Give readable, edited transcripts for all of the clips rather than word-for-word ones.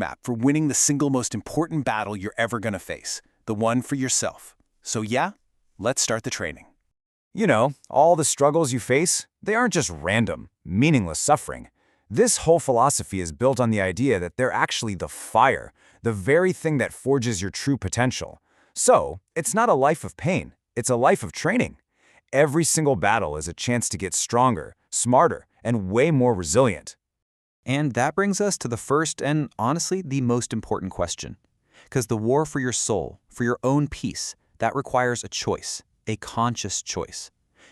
roadmap for winning the single most important battle you're ever going to face, the one for yourself. So yeah, let's start the training. You know, all the struggles you face, they aren't just random, meaningless suffering. This whole philosophy is built on the idea that they're actually the fire, the very thing that forges your true potential. So, it's not a life of pain, it's a life of training. Every single battle is a chance to get stronger, smarter, and way more resilient. And that brings us to the first and, honestly, the most important question. Because the war for your soul, for your own peace, that requires a choice, a conscious choice.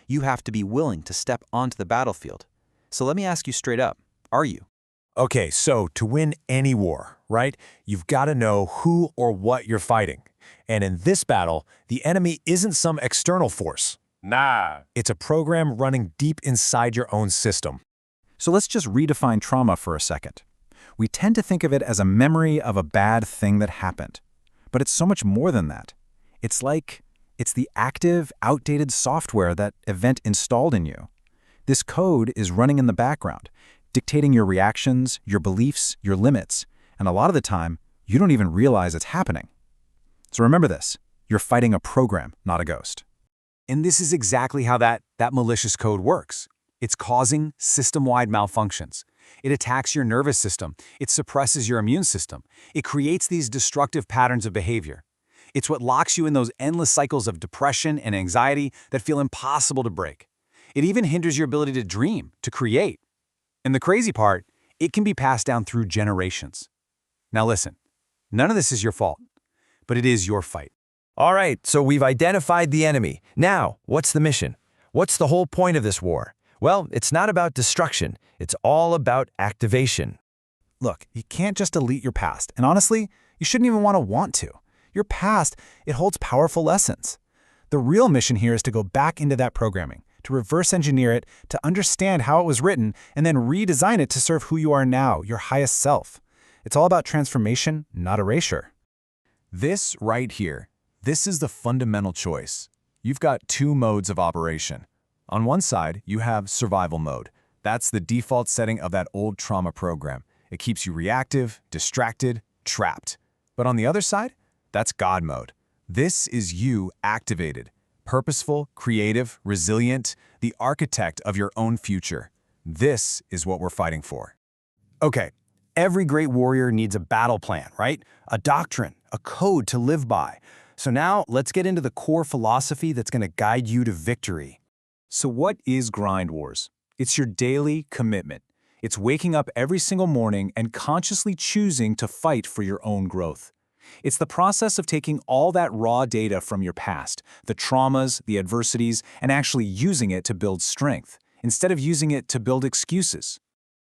You have to be willing to step onto the battlefield. So let me ask you straight up, are you? Okay, so to win any war, right, you've got to know who or what you're fighting. And in this battle, the enemy isn't some external force. Nah. It's a program running deep inside your own system. So let's just redefine trauma for a second. We tend to think of it as a memory of a bad thing that happened. But it's so much more than that. It's the active, outdated software that event installed in you. This code is running in the background, dictating your reactions, your beliefs, your limits, and a lot of the time, you don't even realize it's happening. So remember this, you're fighting a program, not a ghost. And this is exactly how that malicious code works. It's causing system-wide malfunctions. It attacks your nervous system. It suppresses your immune system. It creates these destructive patterns of behavior. It's what locks you in those endless cycles of depression and anxiety that feel impossible to break. It even hinders your ability to dream, to create. And the crazy part, it can be passed down through generations. Now listen, none of this is your fault, but it is your fight. All right, so we've identified the enemy. Now, what's the mission? What's the whole point of this war? Well, it's not about destruction. It's all about activation. Look, you can't just delete your past, and honestly, you shouldn't even want to. Your past, it holds powerful lessons. The real mission here is to go back into that programming, to reverse engineer it, to understand how it was written, and then redesign it to serve who you are now, your highest self. It's all about transformation, not erasure. This right here, this is the fundamental choice. You've got two modes of operation. On one side, you have survival mode. That's the default setting of that old trauma program. It keeps you reactive, distracted, trapped. But on the other side, that's God mode. This is you activated, purposeful, creative, resilient, the architect of your own future. This is what we're fighting for. Okay, every great warrior needs a battle plan, right? A doctrine, a code to live by. So now let's get into the core philosophy that's going to guide you to victory. So what is Grind Wars? It's your daily commitment. It's waking up every single morning and consciously choosing to fight for your own growth. It's the process of taking all that raw data from your past, the traumas, the adversities, and actually using it to build strength, instead of using it to build excuses.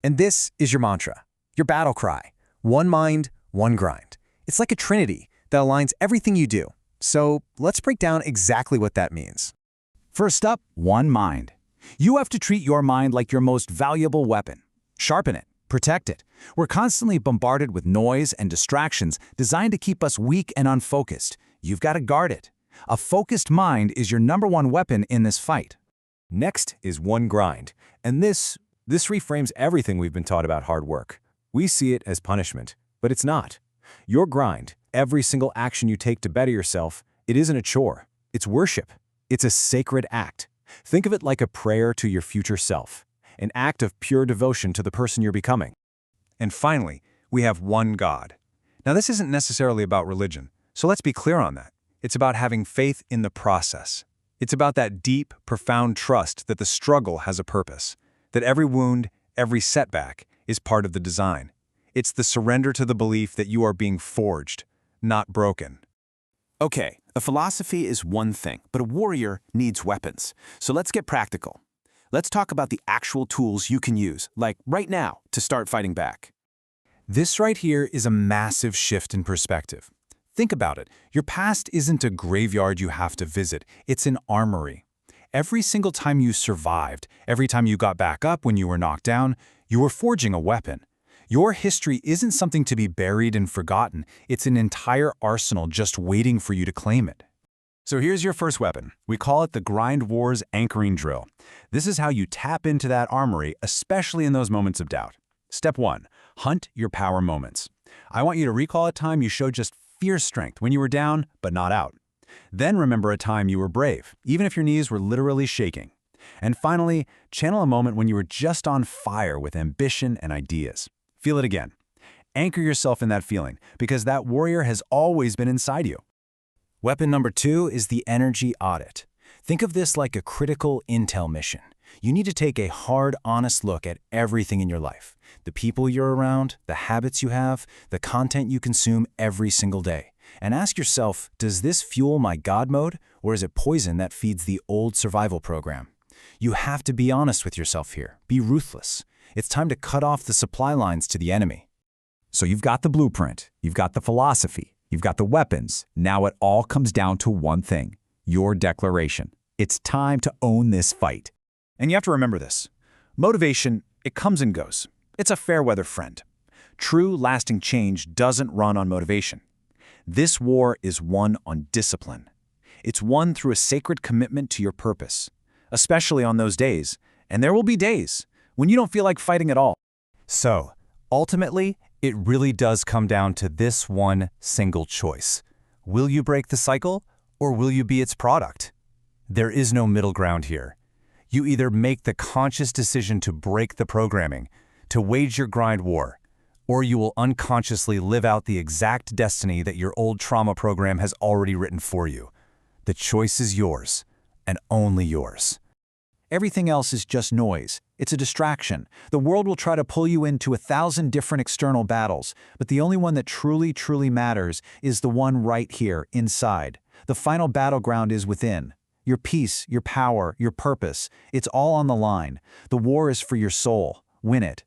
And this is your mantra, your battle cry. One mind, one grind. It's like a trinity that aligns everything you do. So let's break down exactly what that means. First up, one mind. You have to treat your mind like your most valuable weapon. Sharpen it, protect it. We're constantly bombarded with noise and distractions designed to keep us weak and unfocused. You've got to guard it. A focused mind is your #1 weapon in this fight. Next is one grind. And this reframes everything we've been taught about hard work. We see it as punishment, but it's not. Your grind, every single action you take to better yourself, it isn't a chore. It's worship. It's a sacred act. Think of it like a prayer to your future self, an act of pure devotion to the person you're becoming. And finally, we have one God. Now, this isn't necessarily about religion, so let's be clear on that. It's about having faith in the process. It's about that deep, profound trust that the struggle has a purpose, that every wound, every setback is part of the design. It's the surrender to the belief that you are being forged, not broken. Okay, a philosophy is one thing, but a warrior needs weapons. So let's get practical. Let's talk about the actual tools you can use, like right now, to start fighting back. This right here is a massive shift in perspective. Think about it. Your past isn't a graveyard you have to visit. It's an armory. Every single time you survived, every time you got back up when you were knocked down, you were forging a weapon. Your history isn't something to be buried and forgotten. It's an entire arsenal just waiting for you to claim it. So here's your first weapon. We call it the Grind Wars Anchoring Drill. This is how you tap into that armory, especially in those moments of doubt. Step 1. Hunt your power moments. I want you to recall a time you showed just fierce strength when you were down but not out. Then remember a time you were brave, even if your knees were literally shaking. And finally, channel a moment when you were just on fire with ambition and ideas. Feel it again. Anchor yourself in that feeling, because that warrior has always been inside you. Weapon number 2 is the energy audit. Think of this like a critical intel mission. You need to take a hard, honest look at everything in your life. The people you're around, the habits you have, the content you consume every single day. And ask yourself, does this fuel my God mode, or is it poison that feeds the old survival program? You have to be honest with yourself here. Be ruthless. It's time to cut off the supply lines to the enemy. So you've got the blueprint, you've got the philosophy, you've got the weapons. Now it all comes down to one thing: your declaration. It's time to own this fight. And you have to remember this. Motivation, it comes and goes. It's a fair weather friend. True, lasting change doesn't run on motivation. This war is won on discipline. It's won through a sacred commitment to your purpose, especially on those days, and there will be days, when you don't feel like fighting at all. So, ultimately, it really does come down to this one single choice. Will you break the cycle, or will you be its product? There is no middle ground here. You either make the conscious decision to break the programming, to wage your grind war, or you will unconsciously live out the exact destiny that your old trauma program has already written for you. The choice is yours, and only yours. Everything else is just noise. It's a distraction. The world will try to pull you into 1,000 different external battles, but the only one that truly, truly matters is the one right here, inside. The final battleground is within. Your peace, your power, your purpose, it's all on the line. The war is for your soul. Win it.